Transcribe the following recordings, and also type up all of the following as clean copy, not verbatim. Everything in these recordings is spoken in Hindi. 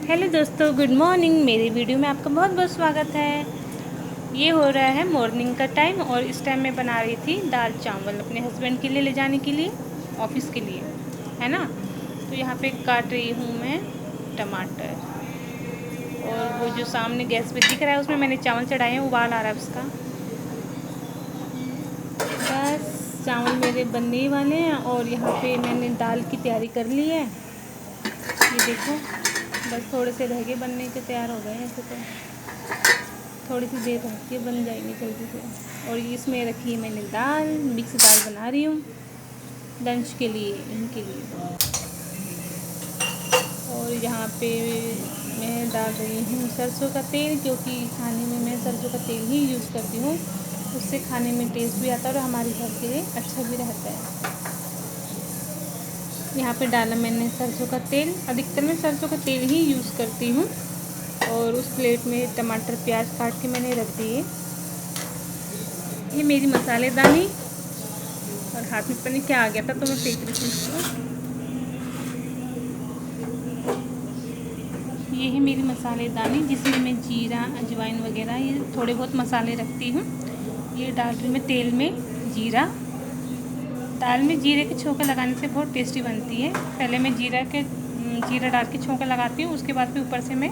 हेलो दोस्तों, गुड मॉर्निंग। मेरी वीडियो में आपका बहुत बहुत स्वागत है। ये हो रहा है मॉर्निंग का टाइम और इस टाइम मैं बना रही थी दाल चावल अपने हस्बैंड के लिए ले जाने के लिए, ऑफिस के लिए, है ना। तो यहाँ पे काट रही हूँ मैं टमाटर, और वो जो सामने गैस पे दिख रहा है उसमें मैंने चावल चढ़ाए हैं, उबाल आ रहा है उसका। बस चावल मेरे बनने वाले हैं और यहाँ पे मैंने दाल की तैयारी कर ली है। ये देखो, बस थोड़े से रह गए बनने के, तैयार हो गए हैं। ऐसे तो थोड़ी सी देर रह के बन जाएंगे जल्दी से। और इसमें रखी है मैंने दाल, मिक्स दाल बना रही हूँ लंच के लिए, इनके लिए। और यहाँ पे मैं डाल रही हूँ सरसों का तेल, क्योंकि खाने में मैं सरसों का तेल ही यूज़ करती हूँ। उससे खाने में टेस्ट भी आता है और हमारी हेल्थ के लिए अच्छा भी रहता है। यहाँ पे डाला मैंने सरसों का तेल। अधिकतर मैं सरसों का तेल ही यूज़ करती हूँ। और उस प्लेट में टमाटर प्याज काट के मैंने रख दिए। ये मेरी मसालेदानी, और हाथ में पता नहीं क्या आ गया था तो मैं फेंक रही थी इसको। ये है मेरी मसालेदानी जिसमें मैं जीरा, अजवाइन वगैरह ये थोड़े बहुत मसाले रखती हूँ। ये डाल रही मैं तेल में जीरा। दाल में जीरे के छौंका लगाने से बहुत टेस्टी बनती है। पहले मैं जीरा डाल के छौंका लगाती हूँ, उसके बाद फिर ऊपर से मैं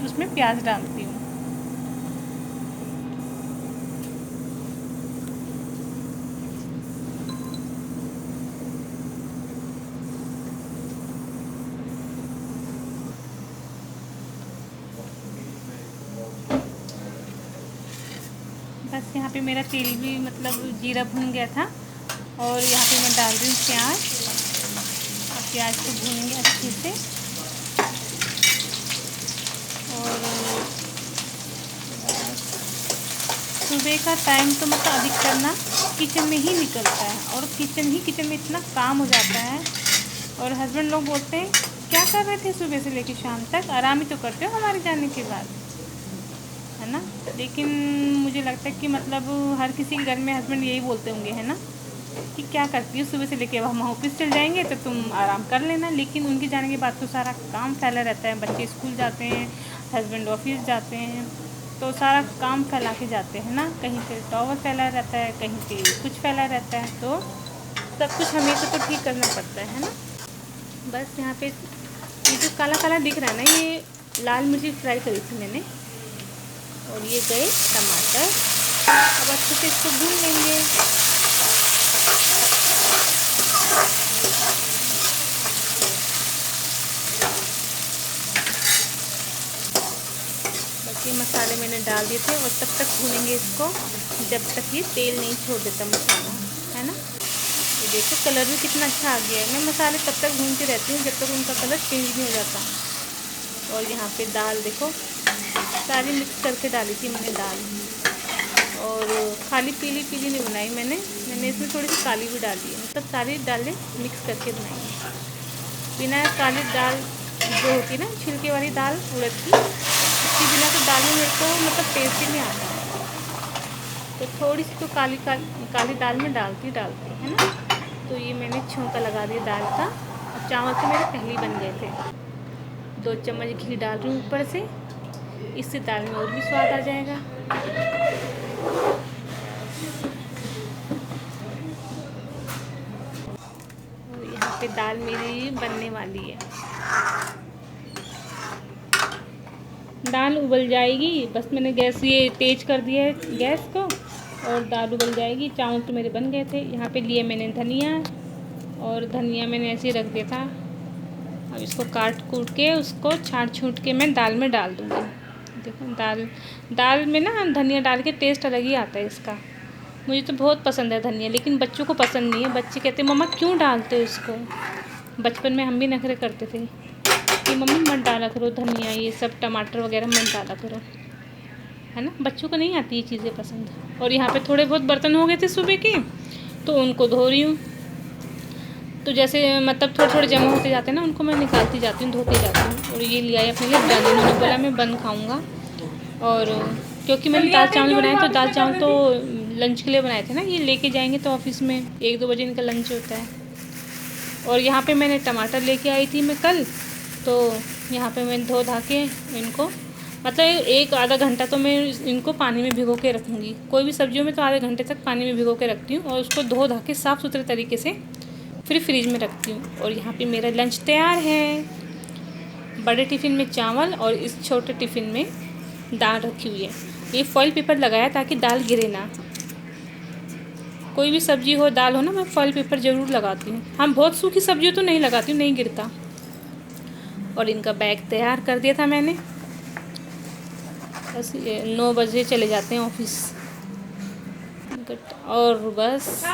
उसमें प्याज डालती हूँ। बस यहाँ पे मेरा तेल भी जीरा भुन गया था, और यहाँ पे मैं डाल रही हूँ प्याज। और प्याज को भूनेंगे अच्छे से। और सुबह का टाइम तो अधिकतर ना किचन में ही निकलता है, और किचन में इतना काम हो जाता है। और हस्बैंड लोग बोलते हैं क्या कर रहे थे सुबह से लेकर शाम तक, आराम ही तो करते हो हमारे जाने के बाद, है ना। लेकिन मुझे लगता है कि हर किसी के घर में हस्बैंड यही बोलते होंगे, है ना, कि क्या करती हो सुबह से लेके, अब हम ऑफिस चल जाएंगे तो तुम आराम कर लेना। लेकिन उनके जाने के बाद तो सारा काम फैला रहता है। बच्चे स्कूल जाते हैं, हस्बैंड ऑफिस जाते हैं, तो सारा काम फैला के जाते हैं ना। कहीं पे टॉवल फैला रहता है, कहीं पे कुछ फैला रहता है, तो सब कुछ हमें तो ठीक करना पड़ता है ना। बस यहाँ पे ये जो काला काला दिख रहा है ना, ये लाल मिर्ची फ्राई करी थी मैंने। और ये गए टमाटर। अब अच्छे से इसको भून लेंगे। बस ये मसाले मैंने डाल दिए थे, और तब तक भूनेंगे इसको जब तक ये तेल नहीं छोड़ देता मसाला, है ना। ये देखो कलर भी कितना अच्छा आ गया है। मैं मसाले तब तक भूनती रहती हूँ जब तक उनका कलर चेंज नहीं हो जाता। और यहाँ पे दाल देखो, सारी मिक्स करके डाली थी मैंने दाल। और खाली पीली पीली नहीं बनाई मैंने इसमें थोड़ी सी काली भी डाली है। सारी दालें मिक्स करके बनाई है। बिना काली दाल जो होती है ना, छिलके वाली दाल उड़द की, उसके बिना तो दाल में मेरे को टेस्ट ही नहीं आता। तो थोड़ी सी तो काली दाल में डालती है ना। तो ये मैंने छौंका लगा दिया दाल का। और चावल तो मेरे पहले ही बन गए थे। 2 चम्मच घी डाल रही हूँ ऊपर से, इससे दाल में और भी स्वाद आ जाएगा। और यहाँ पे दाल मेरी बनने वाली है। दाल उबल जाएगी, बस मैंने गैस ये तेज कर दिया है गैस को, और दाल उबल जाएगी। चावल तो मेरे बन गए थे। यहाँ पे लिए मैंने धनिया, और धनिया मैंने ऐसे ही रख दिया था। अब इसको काट कूट के उसको छाँट छूट के मैं दाल में डाल दूँगी। देखो दाल में ना धनिया डाल के टेस्ट अलग ही आता है इसका। मुझे तो बहुत पसंद है धनिया, लेकिन बच्चों को पसंद नहीं है। बच्चे कहते हैं मम्मा क्यों डालते हो इसको। बचपन में हम भी नखरे करते थे कि मम्मी मत डाला करो धनिया, ये सब टमाटर वगैरह मत डाला करो, है ना। बच्चों को नहीं आती ये चीज़ें पसंद। और यहाँ पे थोड़े बहुत बर्तन हो गए थे सुबह के, तो उनको धो रही हूँ। तो जैसे थोड़े थोड़े जमा होते जाते हैं ना, उनको मैं निकालती जाती हूँ, धोती जाती हूँ। और ये लिया है अपने लिए बन, उन्होंने बोला मैं बन खाऊँगा। और क्योंकि मैंने दाल चावल बनाए, तो दाल चावल तो लंच के लिए बनाए थे ना, ये लेके जाएंगे तो ऑफिस में 1-2 बजे इनका लंच होता है। और यहाँ पे मैंने टमाटर लेके आई थी मैं कल, तो यहाँ पे मैं धो धा के इनको मतलब एक आधा घंटा तो मैं इनको पानी में भिगो के रखूँगी। कोई भी सब्जियों में तो आधे घंटे तक पानी में भिगो के रखती हूँ और उसको धो धा के साफ़ सुथरे तरीके से फिर फ्रिज में रखती हूँ। और यहाँ पे मेरा लंच तैयार है। बड़े टिफ़िन में चावल और इस छोटे टिफ़िन में दाल रखी हुई है। ये फॉइल पेपर लगाया ताकि दाल गिरे ना। कोई भी सब्ज़ी हो, दाल हो ना, मैं फॉइल पेपर ज़रूर लगाती हूँ। हम बहुत सूखी सब्जियों तो नहीं लगाती हूँ, नहीं गिरता। और इनका बैग तैयार कर दिया था मैंने। बस 9 बजे चले जाते हैं ऑफिस। और बस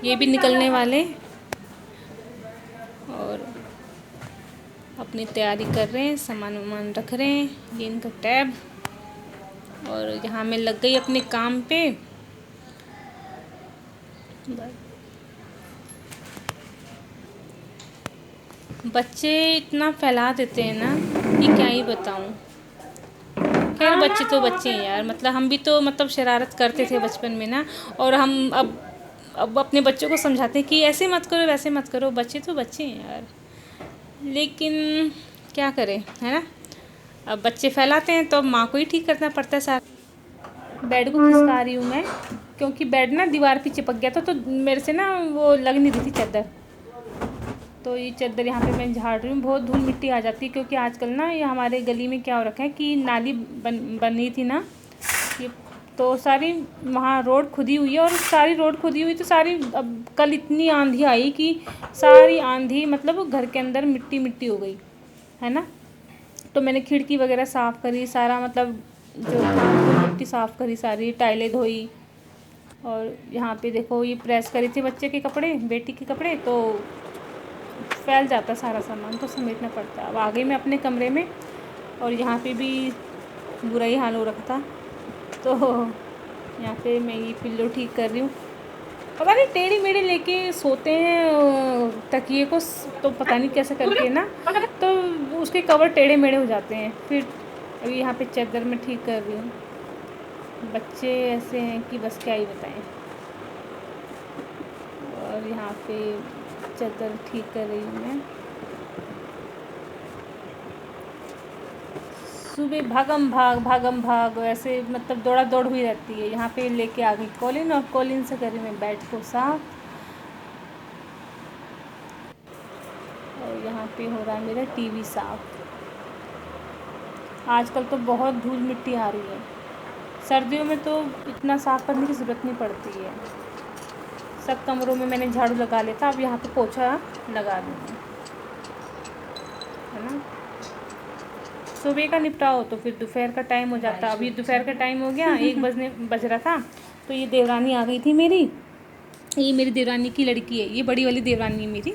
ये भी निकलने वाले और अपनी तैयारी कर रहे हैं, सामान वामान रख रहे हैं। ये इनका टैब। और यहाँ मैं लग गई अपने काम पे। बच्चे इतना फैला देते हैं ना कि क्या ही बताऊँ। खैर बच्चे तो बच्चे हैं यार, मतलब हम भी तो मतलब शरारत करते थे बचपन में ना। और हम अब अपने बच्चों को समझाते हैं कि ऐसे मत करो वैसे मत करो। बच्चे तो बच्चे हैं यार, लेकिन क्या करें, है ना। अब बच्चे फैलाते हैं तो माँ को ही ठीक करना पड़ता है सारा। बेड को खिसका रही हूँ मैं, क्योंकि बेड ना दीवार पे चिपक गया था तो मेरे से ना वो लग नहीं रही थी चादर। तो ये चादर यहाँ पे मैं झाड़ रही हूँ। बहुत धूल मिट्टी आ जाती है, क्योंकि आजकल ना ये हमारे गली में क्या हो रखा है कि नाली बनी थी ना, ये तो सारी वहाँ रोड खुदी हुई है। और सारी रोड खुदी हुई तो सारी, अब कल इतनी आंधी आई कि सारी आंधी मतलब घर के अंदर मिट्टी मिट्टी हो गई, है ना। तो मैंने खिड़की वगैरह साफ़ करी, सारा मतलब जो मिट्टी साफ़ करी, सारी टाइलें धोई। और यहाँ पे देखो ये प्रेस करी थी बच्चे के कपड़े, बेटी के कपड़े, तो फैल जाता सारा सामान तो समेटना पड़ता है। अब आ गई मैं अपने कमरे में और यहाँ पे भी बुरा ही हाल हो रखा था। तो यहाँ पे मैं ये पिल्लो ठीक कर रही हूँ। पता नहीं टेढ़ी मेढ़ी लेके सोते हैं तकिए को, तो पता नहीं कैसे करके ना, तो उसके कवर टेढ़े मेढ़े हो जाते हैं। फिर अभी यहाँ पे चादर में ठीक कर रही हूँ। बच्चे ऐसे हैं कि बस क्या ही बताएं। और यहाँ पे चादर ठीक कर रही हूँ मैं। सुबह भागम भाग ऐसे मतलब दौड़ा दौड़ हुई रहती है। यहाँ पे लेके आ गई कॉलिन और कॉलिन से करी मैं बेड को साफ। और यहाँ पे हो रहा है मेरा टीवी साफ। आजकल तो बहुत धूल मिट्टी आ रही है। सर्दियों में तो इतना साफ़ करने की ज़रूरत नहीं पड़ती है। सब कमरों में मैंने झाड़ू लगा लिया था, अब यहाँ पे पोछा लगा दूँगी, है ना। सुबह का निपटाओ तो फिर दोपहर का टाइम हो जाता। अभी दोपहर का टाइम हो गया, 1 बज रहा था। तो ये देवरानी आ गई थी मेरी। ये मेरी देवरानी की लड़की है, ये बड़ी वाली देवरानी है मेरी।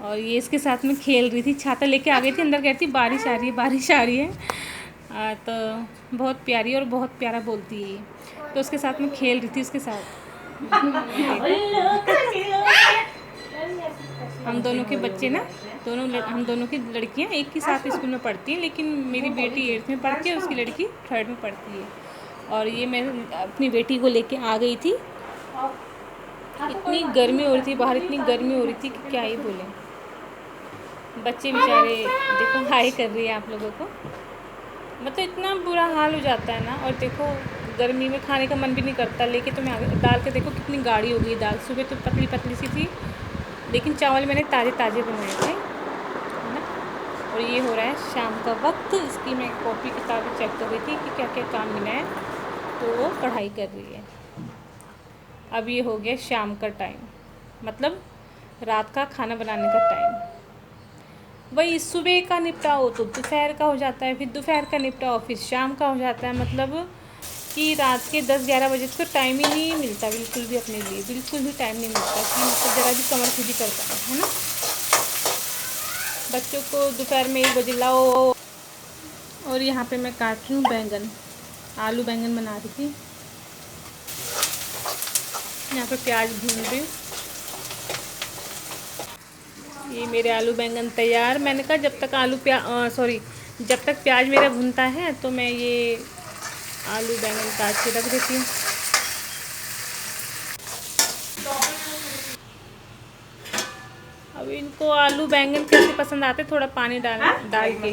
और ये इसके साथ में खेल रही थी, छाता लेके आ गई थी अंदर, कहती बारिश आ रही है बारिश आ रही है। तो बहुत प्यारी और बहुत प्यारा बोलती है ये। तो उसके साथ में खेल रही थी उसके साथ। हम दोनों के बच्चे ना, हम दोनों की लड़कियां एक ही साथ स्कूल में पढ़ती हैं, लेकिन मेरी बेटी 8th में पढ़ती है, उसकी लड़की 3rd में पढ़ती है। और ये मैं अपनी बेटी को लेके आ गई थी। इतनी गर्मी हो रही थी बाहर, इतनी गर्मी हो रही थी कि क्या ही बोलें। बच्चे बेचारे देखो हाई कर रही है आप लोगों को, मतलब इतना बुरा हाल हो जाता है ना। और देखो गर्मी में खाने का मन भी नहीं करता, लेके तो मैं आगे दाल के देखो कितनी गाढ़ी हो गई दाल। सुबह तो पतली पतली सी थी, लेकिन चावल मैंने ताज़े ताज़े बनाए थे, है ना। और ये हो रहा है शाम का वक्त। इसकी मैं कॉपी किताबें चेक कर रही थी कि क्या क्या काम मिला है, तो वो पढ़ाई कर रही है। अब ये हो गया शाम का टाइम, मतलब रात का खाना बनाने का टाइम। वही सुबह का निपटाओ तो दोपहर का हो जाता है, फिर दोपहर का निपटाओ फिर शाम का हो जाता है। मतलब कि रात के 10-11 बजे तो टाइम ही नहीं मिलता बिल्कुल भी, अपने लिए बिल्कुल भी टाइम नहीं मिलता कि मतलब ज़रा भी कमर खुदी करता है ना। बच्चों को दोपहर में 1 बजे लाओ। और यहाँ पे मैं काट रही हूँ बैंगन, आलू बैंगन बना रही थी। यहाँ पे प्याज भून रही हूँ। ये मेरे आलू बैंगन तैयार। मैंने कहा जब तक जब तक प्याज मेरा भुनता है तो मैं ये आलू बैंगन काट के रख देती हूँ। अब आपको आलू बैंगन कैसे पसंद आते, थोड़ा पानी डाल के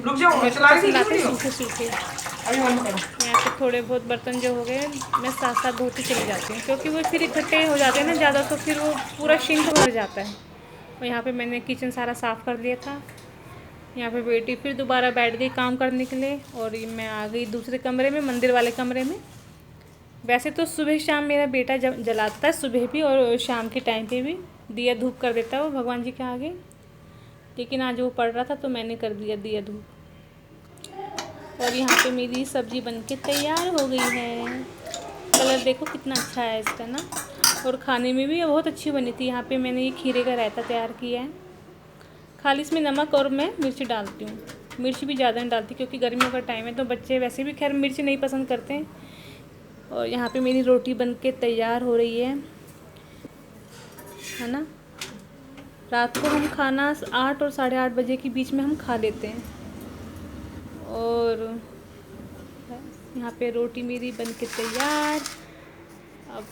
रुक जाओ, चला रही पसंद थी आते वीडियो। सूखे सूखे। अभी बंद करो। यहाँ पे थोड़े बहुत बर्तन जो हो गए मैं साथ साथ धोती चली जाती हूँ, क्योंकि वो फिर इकट्ठे हो जाते हैं ना ज़्यादा, तो फिर वो पूरा सिंक भर जाता है। और यहाँ पे मैंने किचन सारा साफ़ कर लिया था। यहाँ पे बेटी फिर दोबारा बैठ गई काम करने के लिए, और मैं आ गई दूसरे कमरे में, मंदिर वाले कमरे में। वैसे तो सुबह शाम मेरा बेटा जलाता है, सुबह भी और शाम के टाइम पे भी दिया धूप कर देता है वो भगवान जी के आगे। लेकिन आज वो पढ़ रहा था तो मैंने कर दिया दिया धूप। और यहाँ पे मेरी सब्ज़ी बनके तैयार हो गई है। कलर देखो कितना अच्छा है इसका ना, और खाने में भी बहुत अच्छी बनी थी। यहाँ पे मैंने ये खीरे का रायता तैयार किया है। खाली इसमें नमक और मैं मिर्ची डालती हूँ, मिर्ची भी ज़्यादा नहीं डालती क्योंकि गर्मियों का टाइम है तो बच्चे वैसे भी खैर मिर्ची नहीं पसंद करते हैं। और यहाँ पे मेरी रोटी बनके तैयार हो रही है ना। रात को हम खाना 8 और 8:30 बजे के बीच में हम खा लेते हैं। और यहाँ पे रोटी मेरी बनके तैयार। अब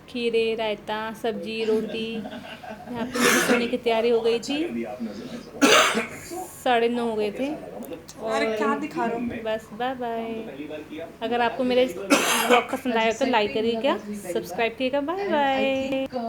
खीरे रायता सब्जी रोटी। यहाँ पे मेरी सोने की तैयारी हो गई थी, 9:30 हो गए थे। अरे क्या दिखा रहे हो? बस बाय बाय। अगर आपको मेरे ब्लॉग पसंद आया तो लाइक करिएगा, सब्सक्राइब करिएगा। Bye bye.